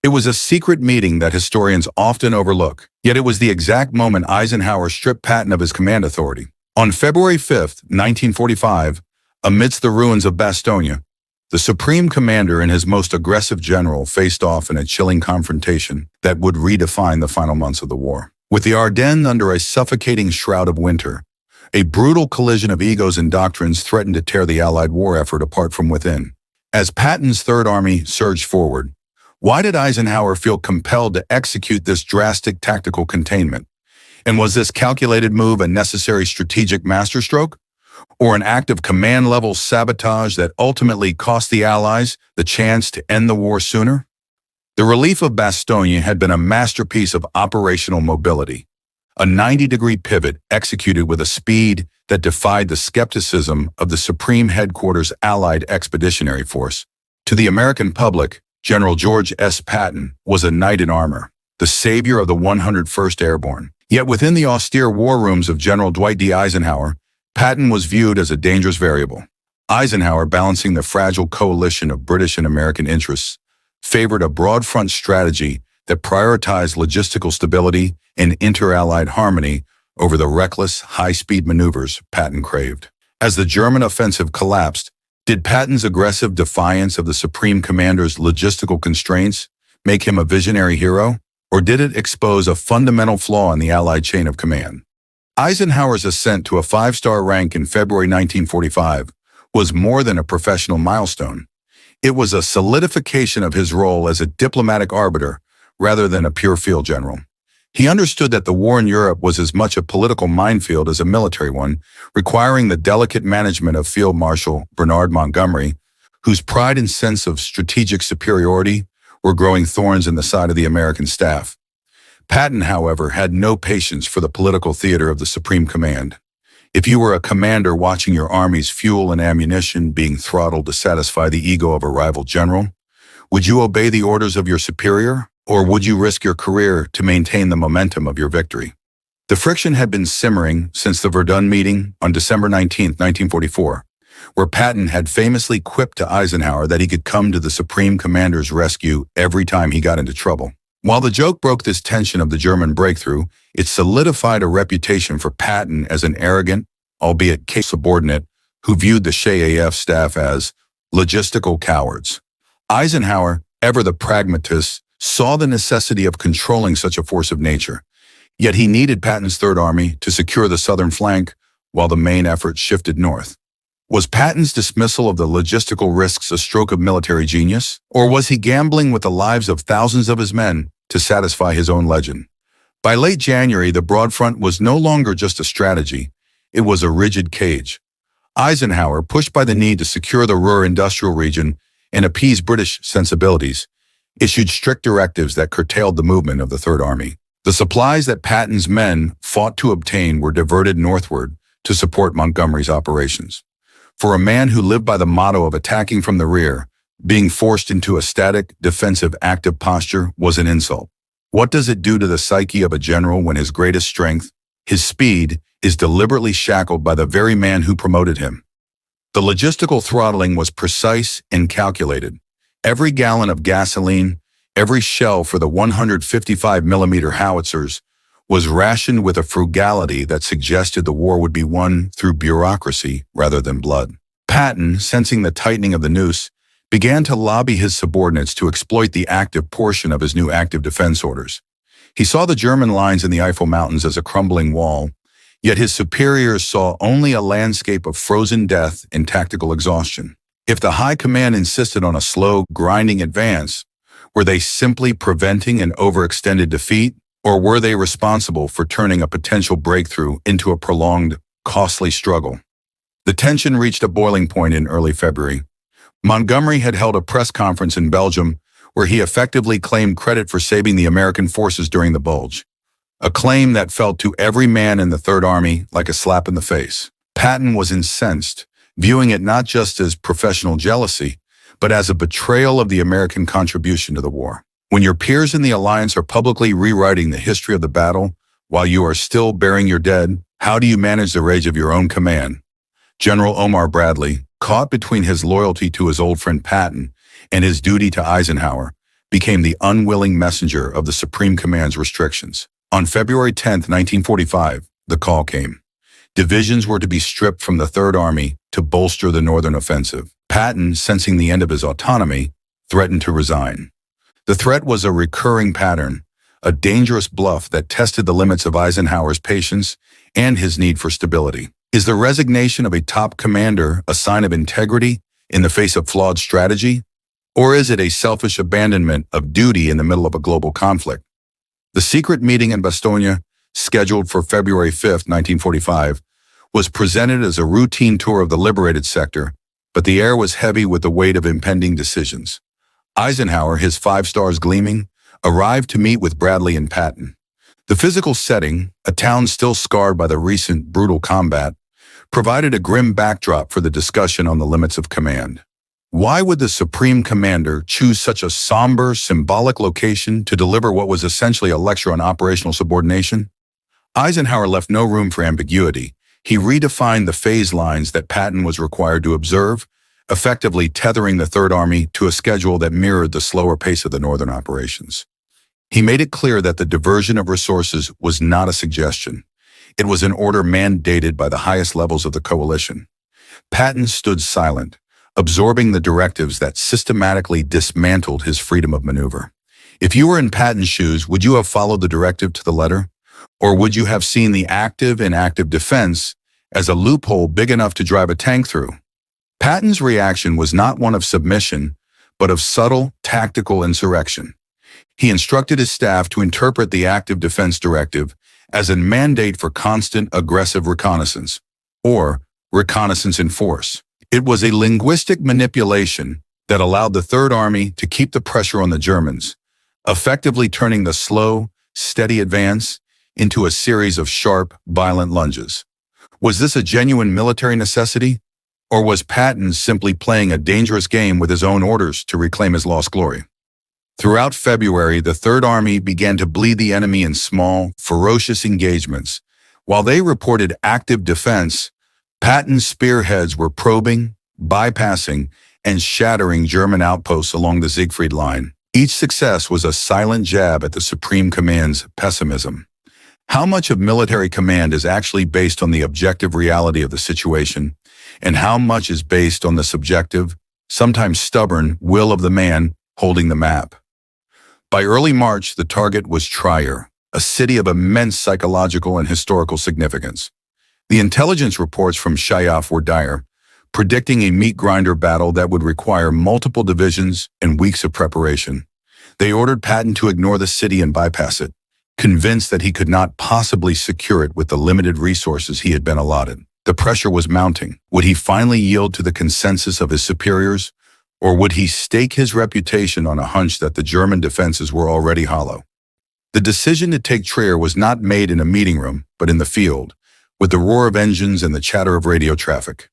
It was a secret meeting that historians often overlook, yet it was the exact moment Eisenhower stripped Patton of his command authority. On February 5, 1945, amidst the ruins of Bastogne, the Supreme Commander and his most aggressive general faced off in a chilling confrontation that would redefine the final months of the war. With the Ardennes under a suffocating shroud of winter, a brutal collision of egos and doctrines threatened to tear the Allied war effort apart from within. As Patton's Third Army surged forward, why did Eisenhower feel compelled to execute this drastic tactical containment? And was this calculated move a necessary strategic masterstroke, or an act of command-level sabotage that ultimately cost the Allies the chance to end the war sooner? The relief of Bastogne had been a masterpiece of operational mobility, a 90-degree pivot executed with a speed that defied the skepticism of the Supreme Headquarters Allied Expeditionary Force. To the American public, General George S. Patton was a knight in armor, the savior of the 101st Airborne. Yet within the austere war rooms of General Dwight D. Eisenhower, Patton was viewed as a dangerous variable. Eisenhower, balancing the fragile coalition of British and American interests, favored a broad front strategy that prioritized logistical stability and inter-allied harmony over the reckless, high-speed maneuvers Patton craved. As the German offensive collapsed, did Patton's aggressive defiance of the Supreme Commander's logistical constraints make him a visionary hero, or did it expose a fundamental flaw in the Allied chain of command? Eisenhower's ascent to a 5-star rank in February 1945 was more than a professional milestone. It was a solidification of his role as a diplomatic arbiter rather than a pure field general. He understood that the war in Europe was as much a political minefield as a military one, requiring the delicate management of Field Marshal Bernard Montgomery, whose pride and sense of strategic superiority were growing thorns in the side of the American staff. Patton, however, had no patience for the political theater of the Supreme Command. If you were a commander watching your army's fuel and ammunition being throttled to satisfy the ego of a rival general, would you obey the orders of your superior, or would you risk your career to maintain the momentum of your victory? The friction had been simmering since the Verdun meeting on December 19, 1944, where Patton had famously quipped to Eisenhower that he could come to the Supreme Commander's rescue every time he got into trouble. While the joke broke this tension of the German breakthrough, it solidified a reputation for Patton as an arrogant, albeit subordinate, who viewed the CHAF staff as logistical cowards. Eisenhower, ever the pragmatist, saw the necessity of controlling such a force of nature, yet he needed Patton's Third Army to secure the southern flank while the main effort shifted north. Was Patton's dismissal of the logistical risks a stroke of military genius, or was he gambling with the lives of thousands of his men to satisfy his own legend? By late January, the broad front was no longer just a strategy, it was a rigid cage. Eisenhower, pushed by the need to secure the Ruhr industrial region and appease British sensibilities, issued strict directives that curtailed the movement of the Third Army. The supplies that Patton's men fought to obtain were diverted northward to support Montgomery's operations. For a man who lived by the motto of attacking from the rear, being forced into a static, defensive, active posture was an insult. What does it do to the psyche of a general when his greatest strength, his speed, is deliberately shackled by the very man who promoted him? The logistical throttling was precise and calculated. Every gallon of gasoline, every shell for the 155mm howitzers was rationed with a frugality that suggested the war would be won through bureaucracy rather than blood. Patton, sensing the tightening of the noose, began to lobby his subordinates to exploit the active portion of his new active defense orders. He saw the German lines in the Eifel Mountains as a crumbling wall, yet his superiors saw only a landscape of frozen death and tactical exhaustion. If the high command insisted on a slow, grinding advance, were they simply preventing an overextended defeat, or were they responsible for turning a potential breakthrough into a prolonged, costly struggle? The tension reached a boiling point in early February. Montgomery had held a press conference in Belgium where he effectively claimed credit for saving the American forces during the Bulge, a claim that felt to every man in the Third Army like a slap in the face. Patton was incensed, viewing it not just as professional jealousy, but as a betrayal of the American contribution to the war. When your peers in the alliance are publicly rewriting the history of the battle while you are still burying your dead, how do you manage the rage of your own command? General Omar Bradley, caught between his loyalty to his old friend Patton and his duty to Eisenhower, became the unwilling messenger of the Supreme Command's restrictions. On February 10, 1945, the call came. Divisions were to be stripped from the Third Army to bolster the northern offensive. Patton, sensing the end of his autonomy, threatened to resign. The threat was a recurring pattern, a dangerous bluff that tested the limits of Eisenhower's patience and his need for stability. Is the resignation of a top commander a sign of integrity in the face of flawed strategy? Or is it a selfish abandonment of duty in the middle of a global conflict? The secret meeting in Bastogne, scheduled for February 5, 1945, was presented as a routine tour of the liberated sector, but the air was heavy with the weight of impending decisions. Eisenhower, his 5 stars gleaming, arrived to meet with Bradley and Patton. The physical setting, a town still scarred by the recent brutal combat, provided a grim backdrop for the discussion on the limits of command. Why would the Supreme Commander choose such a somber, symbolic location to deliver what was essentially a lecture on operational subordination? Eisenhower left no room for ambiguity. He redefined the phase lines that Patton was required to observe, effectively tethering the Third Army to a schedule that mirrored the slower pace of the northern operations. He made it clear that the diversion of resources was not a suggestion. It was an order mandated by the highest levels of the coalition. Patton stood silent, absorbing the directives that systematically dismantled his freedom of maneuver. If you were in Patton's shoes, would you have followed the directive to the letter? Or would you have seen the active and inactive defense as a loophole big enough to drive a tank through? Patton's reaction was not one of submission, but of subtle, tactical insurrection. He instructed his staff to interpret the active defense directive as a mandate for constant aggressive reconnaissance, or reconnaissance in force. It was a linguistic manipulation that allowed the Third Army to keep the pressure on the Germans, effectively turning the slow, steady advance into a series of sharp, violent lunges. Was this a genuine military necessity, or was Patton simply playing a dangerous game with his own orders to reclaim his lost glory? Throughout February, the Third Army began to bleed the enemy in small, ferocious engagements. While they reported active defense, Patton's spearheads were probing, bypassing, and shattering German outposts along the Siegfried Line. Each success was a silent jab at the Supreme Command's pessimism. How much of military command is actually based on the objective reality of the situation, and how much is based on the subjective, sometimes stubborn, will of the man holding the map? By early March, the target was Trier, a city of immense psychological and historical significance. The intelligence reports from Schaff were dire, predicting a meat grinder battle that would require multiple divisions and weeks of preparation. They ordered Patton to ignore the city and bypass it, convinced that he could not possibly secure it with the limited resources he had been allotted. The pressure was mounting. Would he finally yield to the consensus of his superiors, or would he stake his reputation on a hunch that the German defenses were already hollow? The decision to take Trier was not made in a meeting room, but in the field, with the roar of engines and the chatter of radio traffic.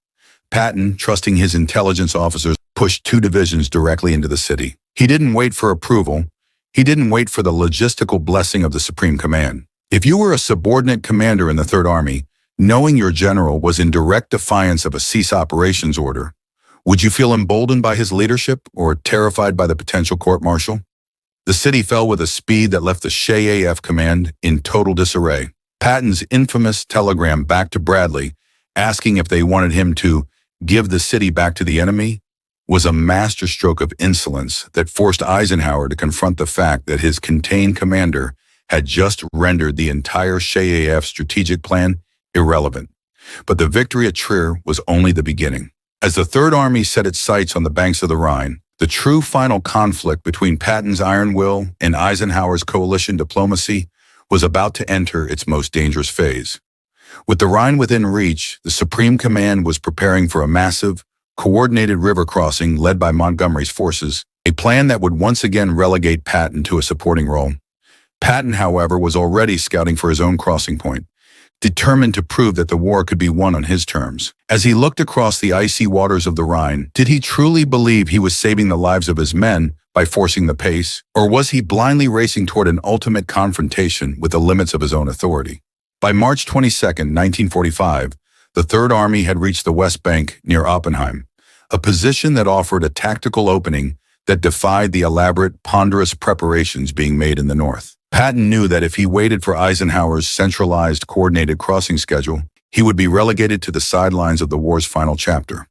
Patton, trusting his intelligence officers, pushed 2 divisions directly into the city. He didn't wait for approval. He didn't wait for the logistical blessing of the Supreme Command. If you were a subordinate commander in the Third Army, knowing your general was in direct defiance of a cease operations order, would you feel emboldened by his leadership or terrified by the potential court-martial? The city fell with a speed that left the SHAF command in total disarray. Patton's infamous telegram back to Bradley, asking if they wanted him to give the city back to the enemy, was a masterstroke of insolence that forced Eisenhower to confront the fact that his contained commander had just rendered the entire SHAF strategic plan irrelevant. But the victory at Trier was only the beginning. As the Third Army set its sights on the banks of the Rhine, the true final conflict between Patton's iron will and Eisenhower's coalition diplomacy was about to enter its most dangerous phase. With the Rhine within reach, the Supreme Command was preparing for a massive, coordinated river crossing led by Montgomery's forces, a plan that would once again relegate Patton to a supporting role. Patton, however, was already scouting for his own crossing point, determined to prove that the war could be won on his terms. As he looked across the icy waters of the Rhine, did he truly believe he was saving the lives of his men by forcing the pace, or was he blindly racing toward an ultimate confrontation with the limits of his own authority? By March 22, 1945, the Third Army had reached the West Bank near Oppenheim, a position that offered a tactical opening that defied the elaborate, ponderous preparations being made in the north. Patton knew that if he waited for Eisenhower's centralized, coordinated crossing schedule, he would be relegated to the sidelines of the war's final chapter.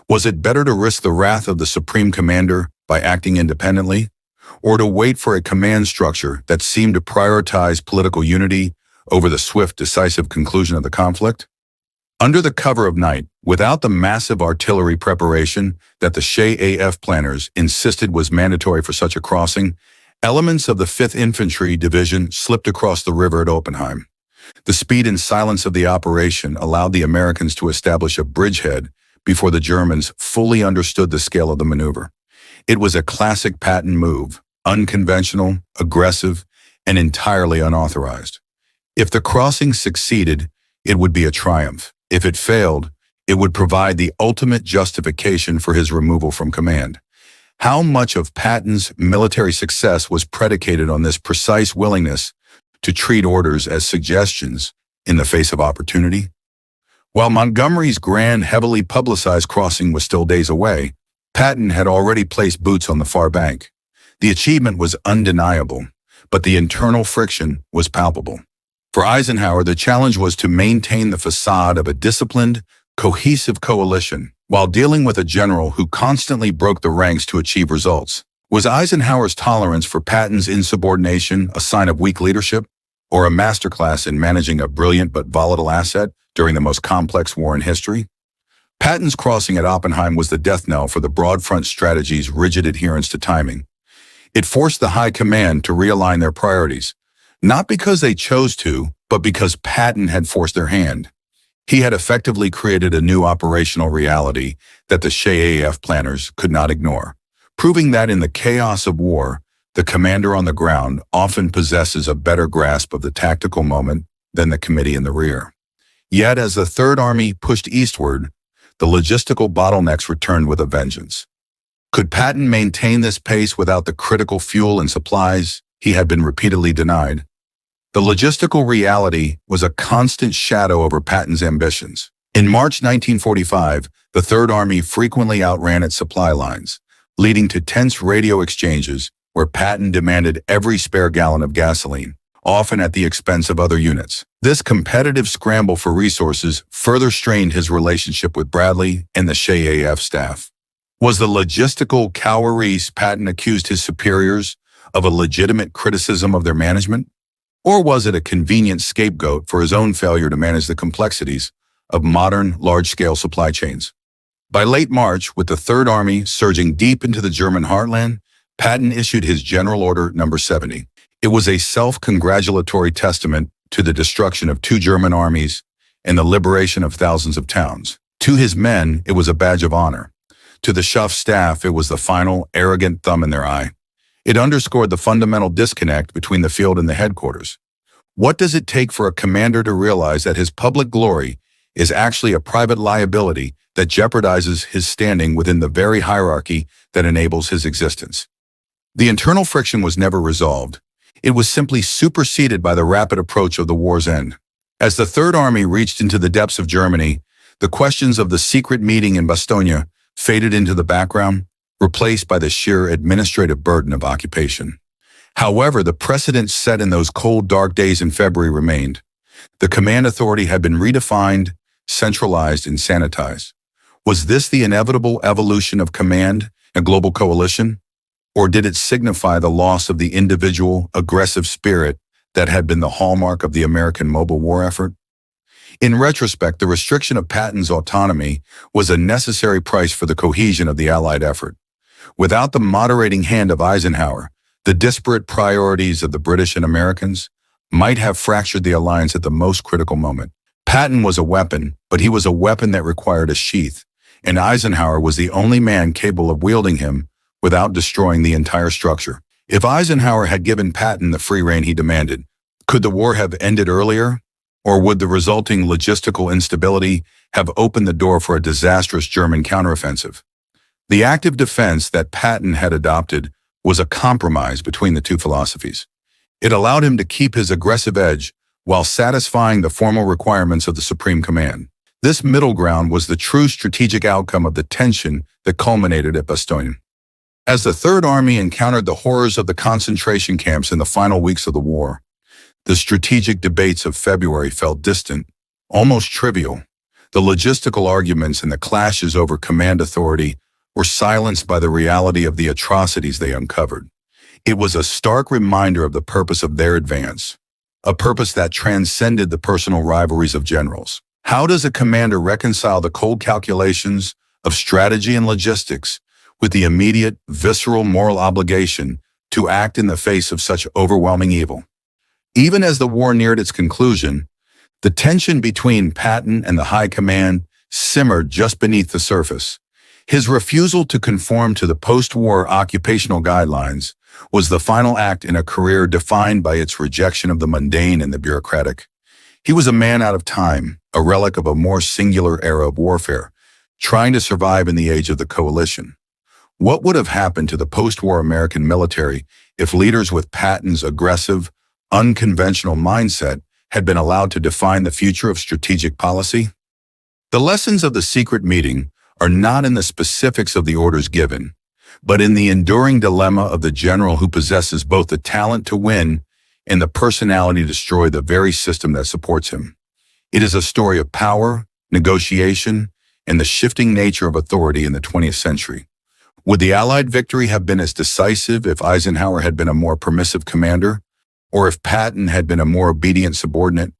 Was it better to risk the wrath of the Supreme Commander by acting independently, or to wait for a command structure that seemed to prioritize political unity over the swift, decisive conclusion of the conflict? Under the cover of night, without the massive artillery preparation that the SHA-AF planners insisted was mandatory for such a crossing, elements of the 5th Infantry Division slipped across the river at Oppenheim. The speed and silence of the operation allowed the Americans to establish a bridgehead before the Germans fully understood the scale of the maneuver. It was a classic Patton move, unconventional, aggressive, and entirely unauthorized. If the crossing succeeded, it would be a triumph. If it failed, it would provide the ultimate justification for his removal from command. How much of Patton's military success was predicated on this precise willingness to treat orders as suggestions in the face of opportunity? While Montgomery's grand, heavily publicized crossing was still days away, Patton had already placed boots on the far bank. The achievement was undeniable, but the internal friction was palpable. For Eisenhower, the challenge was to maintain the facade of a disciplined, cohesive coalition while dealing with a general who constantly broke the ranks to achieve results. Was Eisenhower's tolerance for Patton's insubordination a sign of weak leadership, or a masterclass in managing a brilliant but volatile asset during the most complex war in history? Patton's crossing at Oppenheim was the death knell for the broad front strategy's rigid adherence to timing. It forced the high command to realign their priorities, not because they chose to, but because Patton had forced their hand. He had effectively created a new operational reality that the SHA-AF planners could not ignore, proving that in the chaos of war, the commander on the ground often possesses a better grasp of the tactical moment than the committee in the rear. Yet, as the Third Army pushed eastward, the logistical bottlenecks returned with a vengeance. Could Patton maintain this pace without the critical fuel and supplies he had been repeatedly denied? The logistical reality was a constant shadow over Patton's ambitions. In March 1945, the Third Army frequently outran its supply lines, leading to tense radio exchanges where Patton demanded every spare gallon of gasoline, often at the expense of other units. This competitive scramble for resources further strained his relationship with Bradley and the SHA-AF staff. Was the logistical cowardice Patton accused his superiors of a legitimate criticism of their management? Or was it a convenient scapegoat for his own failure to manage the complexities of modern, large-scale supply chains? By late March, with the Third Army surging deep into the German heartland, Patton issued his General Order No. 70. It was a self-congratulatory testament to the destruction of 2 German armies and the liberation of thousands of towns. To his men, it was a badge of honor. To the Schuff staff, it was the final, arrogant thumb in their eye. It underscored the fundamental disconnect between the field and the headquarters. What does it take for a commander to realize that his public glory is actually a private liability that jeopardizes his standing within the very hierarchy that enables his existence? The internal friction was never resolved. It was simply superseded by the rapid approach of the war's end. As the Third Army reached into the depths of Germany, the questions of the secret meeting in Bastogne faded into the background, replaced by the sheer administrative burden of occupation. However, the precedent set in those cold, dark days in February remained. The command authority had been redefined, centralized, and sanitized. Was this the inevitable evolution of command, a global coalition? Or did it signify the loss of the individual, aggressive spirit that had been the hallmark of the American mobile war effort? In retrospect, the restriction of Patton's autonomy was a necessary price for the cohesion of the Allied effort. Without the moderating hand of Eisenhower, the disparate priorities of the British and Americans might have fractured the alliance at the most critical moment. Patton was a weapon, but he was a weapon that required a sheath, and Eisenhower was the only man capable of wielding him without destroying the entire structure. If Eisenhower had given Patton the free rein he demanded, could the war have ended earlier? Or would the resulting logistical instability have opened the door for a disastrous German counteroffensive? The active defense that Patton had adopted was a compromise between the two philosophies. It allowed him to keep his aggressive edge while satisfying the formal requirements of the Supreme Command. This middle ground was the true strategic outcome of the tension that culminated at Bastogne. As the Third Army encountered the horrors of the concentration camps in the final weeks of the war, the strategic debates of February felt distant, almost trivial. The logistical arguments and the clashes over command authority were silenced by the reality of the atrocities they uncovered. It was a stark reminder of the purpose of their advance, a purpose that transcended the personal rivalries of generals. How does a commander reconcile the cold calculations of strategy and logistics with the immediate, visceral moral obligation to act in the face of such overwhelming evil? Even as the war neared its conclusion, the tension between Patton and the High Command simmered just beneath the surface. His refusal to conform to the post-war occupational guidelines was the final act in a career defined by its rejection of the mundane and the bureaucratic. He was a man out of time, a relic of a more singular era of warfare, trying to survive in the age of the coalition. What would have happened to the post-war American military if leaders with Patton's aggressive, unconventional mindset had been allowed to define the future of strategic policy? The lessons of the secret meeting are not in the specifics of the orders given, but in the enduring dilemma of the general who possesses both the talent to win and the personality to destroy the very system that supports him. It is a story of power, negotiation, and the shifting nature of authority in the 20th century. Would the Allied victory have been as decisive if Eisenhower had been a more permissive commander, or if Patton had been a more obedient subordinate?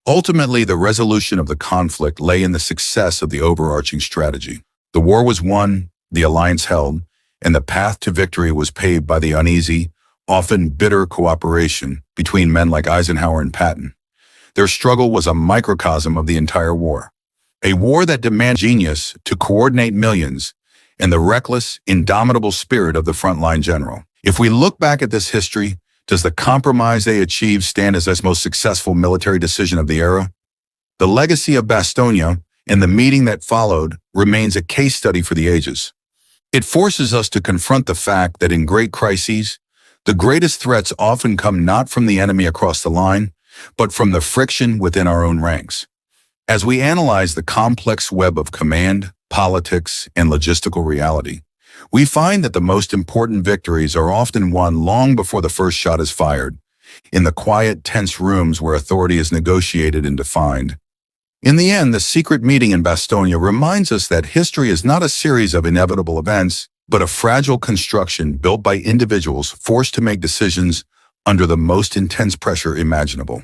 Ultimately, the resolution of the conflict lay in the success of the overarching strategy. The war was won, the alliance held, and the path to victory was paved by the uneasy, often bitter cooperation between men like Eisenhower and Patton. Their struggle was a microcosm of the entire war. A war that demanded genius to coordinate millions and the reckless, indomitable spirit of the frontline general. If we look back at this history, does the compromise they achieved stand as the most successful military decision of the era? The legacy of Bastogne and the meeting that followed remains a case study for the ages. It forces us to confront the fact that in great crises, the greatest threats often come not from the enemy across the line, but from the friction within our own ranks. As we analyze the complex web of command, politics, and logistical reality, we find that the most important victories are often won long before the first shot is fired, in the quiet, tense rooms where authority is negotiated and defined. In the end, the secret meeting in Bastogne reminds us that history is not a series of inevitable events, but a fragile construction built by individuals forced to make decisions under the most intense pressure imaginable.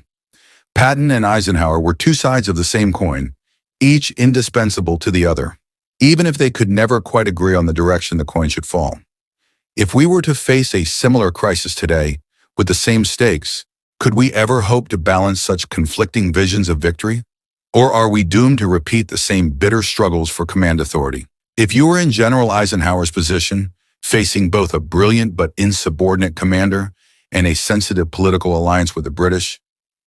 Patton and Eisenhower were two sides of the same coin, each indispensable to the other, even if they could never quite agree on the direction the coin should fall. If we were to face a similar crisis today, with the same stakes, could we ever hope to balance such conflicting visions of victory? Or are we doomed to repeat the same bitter struggles for command authority? If you were in General Eisenhower's position, facing both a brilliant but insubordinate commander and a sensitive political alliance with the British,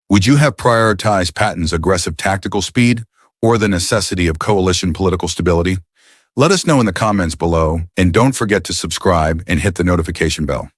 would you have prioritized Patton's aggressive tactical speed or the necessity of coalition political stability? Let us know in the comments below, and don't forget to subscribe and hit the notification bell.